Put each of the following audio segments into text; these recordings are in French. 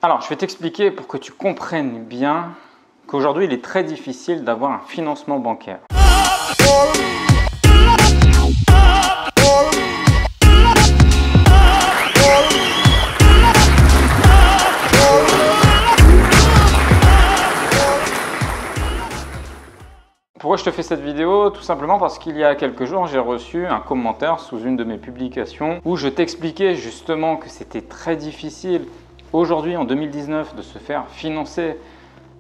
Alors, je vais t'expliquer pour que tu comprennes bien qu'aujourd'hui, il est très difficile d'avoir un financement bancaire. Pourquoi je te fais cette vidéo? Tout simplement parce qu'il y a quelques jours, j'ai reçu un commentaire sous une de mes publications où je t'expliquais justement que c'était très difficile aujourd'hui en 2019 de se faire financer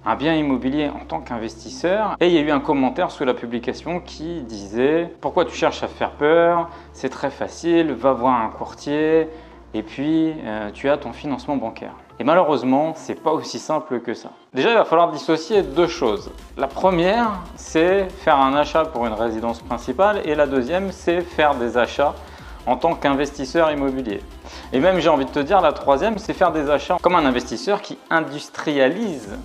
un bien immobilier en tant qu'investisseur. Et il y a eu un commentaire sous la publication qui disait « Pourquoi tu cherches à faire peur? C'est très facile, va voir un courtier et puis tu as ton financement bancaire. » Et malheureusement, c'est pas aussi simple que ça. Déjà, il va falloir dissocier deux choses. La première, c'est faire un achat pour une résidence principale et la deuxième, c'est faire des achats en tant qu'investisseur immobilier. Et même, j'ai envie de te dire, la troisième, c'est faire des achats comme un investisseur qui industrialise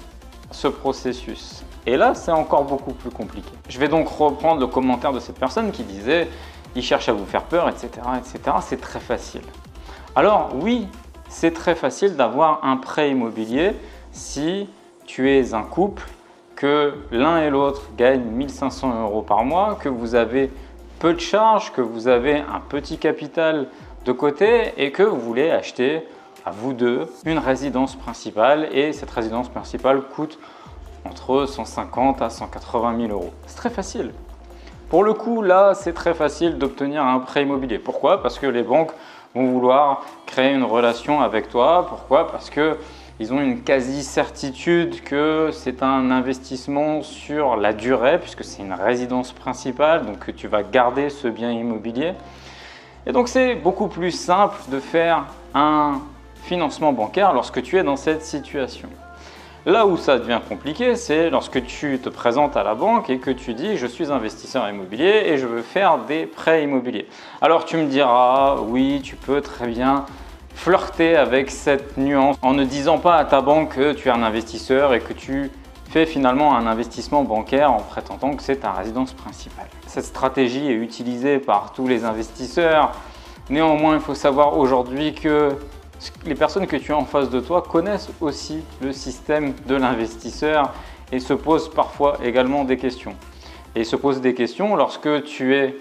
ce processus. Et là, c'est encore beaucoup plus compliqué. Je vais donc reprendre le commentaire de cette personne qui disait « Il cherche à vous faire peur, etc. etc. » C'est très facile. Alors oui, c'est très facile d'avoir un prêt immobilier si tu es un couple, que l'un et l'autre gagnent 1 500 € par mois, que vous avez peu de charges, que vous avez un petit capital de côté et que vous voulez acheter à vous deux une résidence principale et cette résidence principale coûte entre 150 à 180 000 €. C'est très facile. Pour le coup, là, c'est très facile d'obtenir un prêt immobilier. Pourquoi? Parce que les banques vont vouloir créer une relation avec toi. Pourquoi? Parce qu'ils ont une quasi-certitude que c'est un investissement sur la durée, puisque c'est une résidence principale, donc que tu vas garder ce bien immobilier. Et donc, c'est beaucoup plus simple de faire un financement bancaire lorsque tu es dans cette situation. Là où ça devient compliqué, c'est lorsque tu te présentes à la banque et que tu dis « je suis investisseur immobilier et je veux faire des prêts immobiliers ». Alors tu me diras « oui, tu peux très bien flirter avec cette nuance en ne disant pas à ta banque que tu es un investisseur et que tu fais finalement un investissement bancaire en prétendant que c'est ta résidence principale ». Cette stratégie est utilisée par tous les investisseurs. Néanmoins, il faut savoir aujourd'hui que les personnes que tu as en face de toi connaissent aussi le système de l'investisseur et se posent parfois également des questions. Et se posent des questions lorsque tu es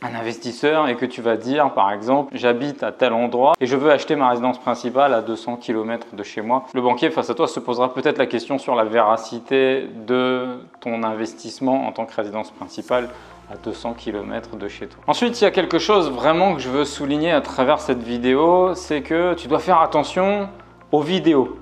un investisseur et que tu vas dire par exemple « j'habite à tel endroit et je veux acheter ma résidence principale à 200 km de chez moi ». Le banquier face à toi se posera peut-être la question sur la véracité de ton investissement en tant que résidence principale à 200 km de chez toi. Ensuite, il y a quelque chose vraiment que je veux souligner à travers cette vidéo, c'est que tu dois faire attention aux vidéos.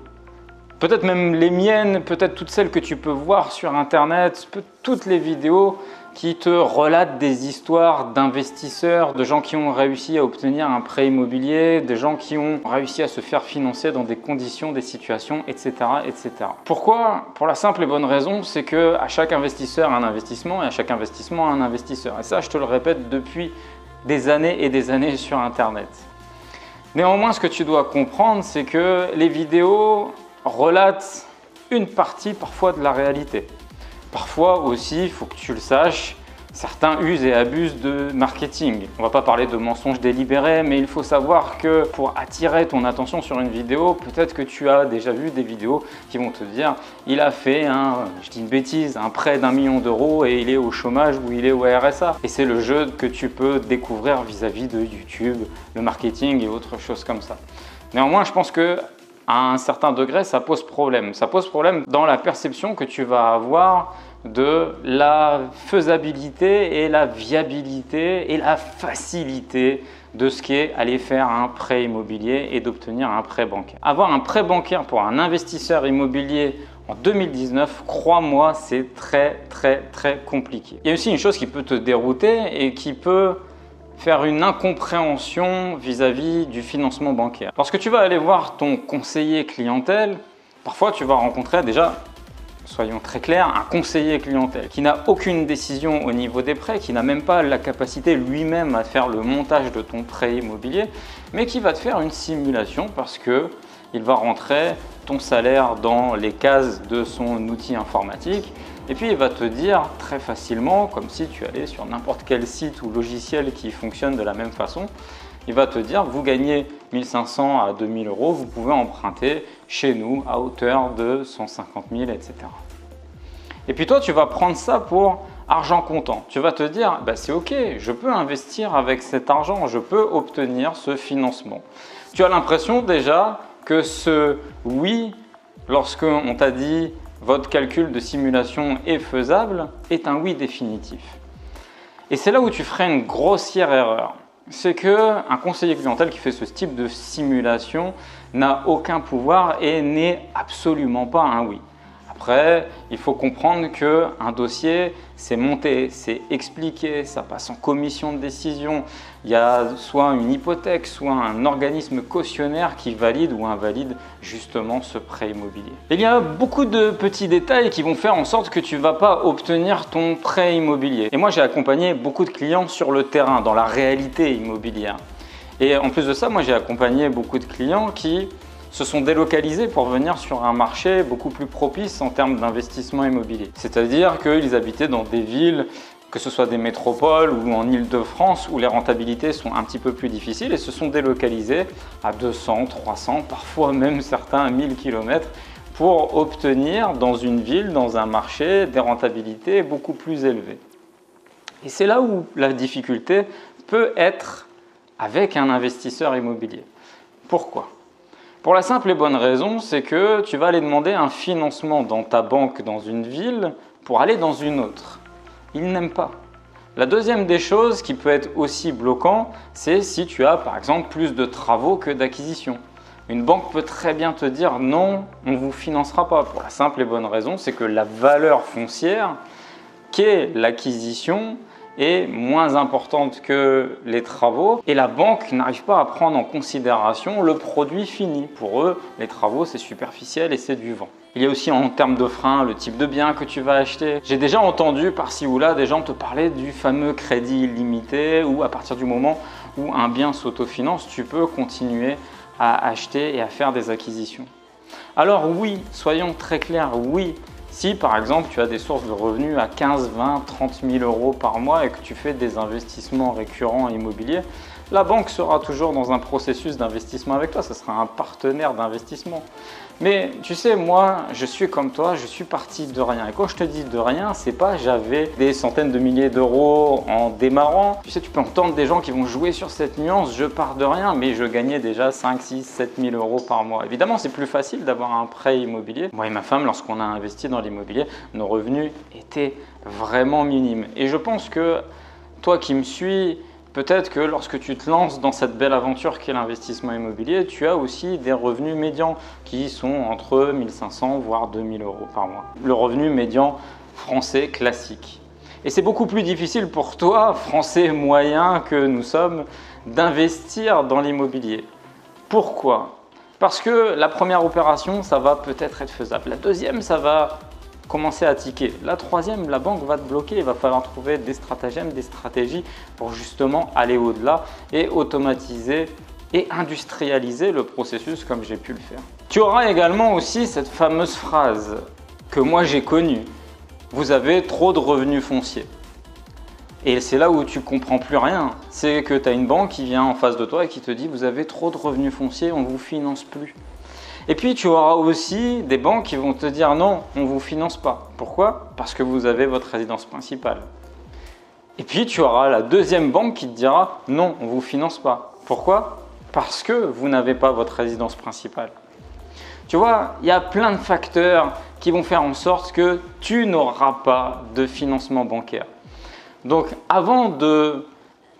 Peut-être même les miennes, peut-être toutes celles que tu peux voir sur Internet, toutes les vidéos qui te relatent des histoires d'investisseurs, de gens qui ont réussi à obtenir un prêt immobilier, des gens qui ont réussi à se faire financer dans des conditions, des situations, etc. etc. Pourquoi? Pour la simple et bonne raison, c'est qu'à chaque investisseur un investissement et à chaque investissement un investisseur. Et ça, je te le répète depuis des années et des années sur Internet. Néanmoins, ce que tu dois comprendre, c'est que les vidéos relatent une partie parfois de la réalité. Parfois aussi, il faut que tu le saches, certains usent et abusent de marketing. On ne va pas parler de mensonges délibérés, mais il faut savoir que pour attirer ton attention sur une vidéo, peut-être que tu as déjà vu des vidéos qui vont te dire « il a fait je dis une bêtise, un prêt d'1 million d'euros et il est au chômage ou il est au RSA ». Et c'est le jeu que tu peux découvrir vis-à-vis de YouTube, le marketing et autres choses comme ça. Néanmoins, je pense que à un certain degré, ça pose problème. Ça pose problème dans la perception que tu vas avoir de la faisabilité et la viabilité et la facilité de ce qu'est aller faire un prêt immobilier et d'obtenir un prêt bancaire. Avoir un prêt bancaire pour un investisseur immobilier en 2019, crois-moi, c'est très compliqué. Il y a aussi une chose qui peut te dérouter et qui peut faire une incompréhension vis-à-vis du financement bancaire. Lorsque tu vas aller voir ton conseiller clientèle, parfois tu vas rencontrer déjà, soyons très clairs, un conseiller clientèle qui n'a aucune décision au niveau des prêts, qui n'a même pas la capacité lui-même à faire le montage de ton prêt immobilier, mais qui va te faire une simulation parce que il va rentrer ton salaire dans les cases de son outil informatique et puis il va te dire très facilement, comme si tu allais sur n'importe quel site ou logiciel qui fonctionne de la même façon, il va te dire vous gagnez 1 500 à 2 000 €, vous pouvez emprunter chez nous à hauteur de 150 000, etc. Et puis toi, tu vas prendre ça pour argent comptant. Tu vas te dire, bah, c'est OK, je peux investir avec cet argent, je peux obtenir ce financement. Tu as l'impression déjà que ce oui, lorsqu'on t'a dit votre calcul de simulation est faisable, est un oui définitif. Et c'est là où tu ferais une grossière erreur. C'est qu'un conseiller clientèle qui fait ce type de simulation n'a aucun pouvoir et n'est absolument pas un oui. Après, il faut comprendre qu'un dossier, c'est monté, c'est expliqué, ça passe en commission de décision. Il y a soit une hypothèque, soit un organisme cautionnaire qui valide ou invalide justement ce prêt immobilier. Il y a beaucoup de petits détails qui vont faire en sorte que tu ne vas pas obtenir ton prêt immobilier. Et moi, j'ai accompagné beaucoup de clients sur le terrain, dans la réalité immobilière. Et en plus de ça, moi, j'ai accompagné beaucoup de clients qui se sont délocalisés pour venir sur un marché beaucoup plus propice en termes d'investissement immobilier. C'est-à-dire qu'ils habitaient dans des villes, que ce soit des métropoles ou en Île-de-France, où les rentabilités sont un petit peu plus difficiles et se sont délocalisés à 200, 300, parfois même certains à 1000 km pour obtenir dans une ville, dans un marché, des rentabilités beaucoup plus élevées. Et c'est là où la difficulté peut être avec un investisseur immobilier. Pourquoi ? Pour la simple et bonne raison, c'est que tu vas aller demander un financement dans ta banque dans une ville pour aller dans une autre. Ils n'aiment pas. La deuxième des choses qui peut être aussi bloquant, c'est si tu as par exemple plus de travaux que d'acquisition. Une banque peut très bien te dire non, on ne vous financera pas. Pour la simple et bonne raison, c'est que la valeur foncière qu'est l'acquisition est moins importante que les travaux et la banque n'arrive pas à prendre en considération le produit fini. Pour eux, les travaux, c'est superficiel et c'est du vent. Il y a aussi en termes de frein, le type de bien que tu vas acheter. J'ai déjà entendu par-ci ou là des gens te parler du fameux crédit illimité où à partir du moment où un bien s'autofinance, tu peux continuer à acheter et à faire des acquisitions. Alors oui, soyons très clairs, oui. Si par exemple tu as des sources de revenus à 15, 20, 30 000 euros par mois et que tu fais des investissements récurrents immobiliers, la banque sera toujours dans un processus d'investissement avec toi, ce sera un partenaire d'investissement. Mais tu sais, moi, je suis comme toi, je suis parti de rien. Et quand je te dis de rien, c'est pas j'avais des centaines de milliers d'euros en démarrant. Tu sais, tu peux entendre des gens qui vont jouer sur cette nuance, je pars de rien, mais je gagnais déjà 5, 6, 7 000 euros par mois. Évidemment, c'est plus facile d'avoir un prêt immobilier. Moi et ma femme, lorsqu'on a investi dans l'immobilier, nos revenus étaient vraiment minimes. Et je pense que toi qui me suis, peut-être que lorsque tu te lances dans cette belle aventure qu'est l'investissement immobilier, tu as aussi des revenus médians qui sont entre 1 500 voire 2 000 euros par mois. Le revenu médian français classique. Et c'est beaucoup plus difficile pour toi, français moyen que nous sommes, d'investir dans l'immobilier. Pourquoi ? Parce que la première opération, ça va peut-être être faisable. La deuxième, ça va commencer à tiquer. La troisième, la banque va te bloquer. Il va falloir trouver des stratagèmes, des stratégies pour justement aller au-delà et automatiser et industrialiser le processus comme j'ai pu le faire. Tu auras également aussi cette fameuse phrase que moi j'ai connue. Vous avez trop de revenus fonciers. Et c'est là où tu comprends plus rien. C'est que tu as une banque qui vient en face de toi et qui te dit vous avez trop de revenus fonciers, on ne vous finance plus. Et puis tu auras aussi des banques qui vont te dire non, on ne vous finance pas. Pourquoi ? Parce que vous avez votre résidence principale. Et puis tu auras la deuxième banque qui te dira non, on ne vous finance pas. Pourquoi ? Parce que vous n'avez pas votre résidence principale. Tu vois, il y a plein de facteurs qui vont faire en sorte que tu n'auras pas de financement bancaire. Donc avant de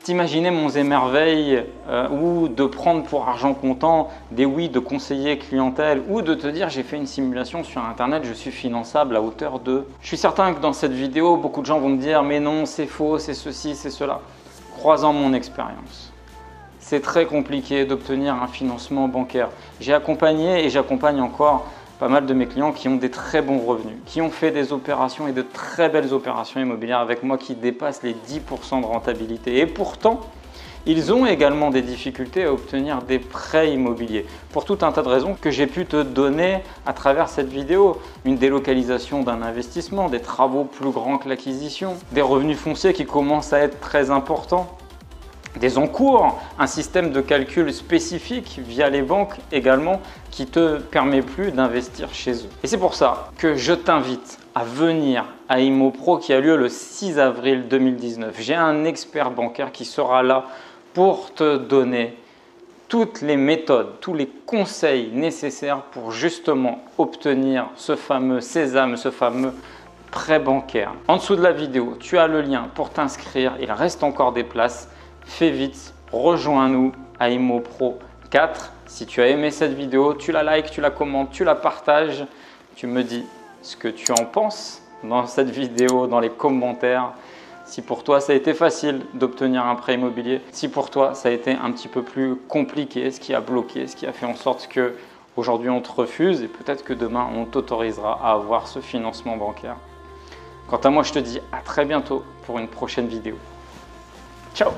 t'imaginer monts et merveilles ou de prendre pour argent comptant des oui de conseiller clientèle ou de te dire j'ai fait une simulation sur internet, je suis finançable à hauteur de… Je suis certain que dans cette vidéo, beaucoup de gens vont me dire mais non, c'est faux, c'est ceci, c'est cela. Croisant mon expérience, c'est très compliqué d'obtenir un financement bancaire. J'ai accompagné et j'accompagne encore pas mal de mes clients qui ont des très bons revenus, qui ont fait des opérations et de très belles opérations immobilières avec moi qui dépassent les 10% de rentabilité. Et pourtant, ils ont également des difficultés à obtenir des prêts immobiliers pour tout un tas de raisons que j'ai pu te donner à travers cette vidéo. Une délocalisation d'un investissement, des travaux plus grands que l'acquisition, des revenus fonciers qui commencent à être très importants. des encours, un système de calcul spécifique via les banques également qui te permet plus d'investir chez eux. Et c'est pour ça que je t'invite à venir à ImoPro qui a lieu le 6 avril 2019. J'ai un expert bancaire qui sera là pour te donner toutes les méthodes, tous les conseils nécessaires pour justement obtenir ce fameux sésame, ce fameux prêt bancaire. En dessous de la vidéo, tu as le lien pour t'inscrire. Il reste encore des places. Fais vite, rejoins-nous à ImoPro 4. Si tu as aimé cette vidéo, tu la likes, tu la commentes, tu la partages. Tu me dis ce que tu en penses dans cette vidéo, dans les commentaires. Si pour toi, ça a été facile d'obtenir un prêt immobilier, si pour toi, ça a été un petit peu plus compliqué, ce qui a bloqué, ce qui a fait en sorte que aujourd'hui on te refuse et peut-être que demain, on t'autorisera à avoir ce financement bancaire. Quant à moi, je te dis à très bientôt pour une prochaine vidéo. Ciao!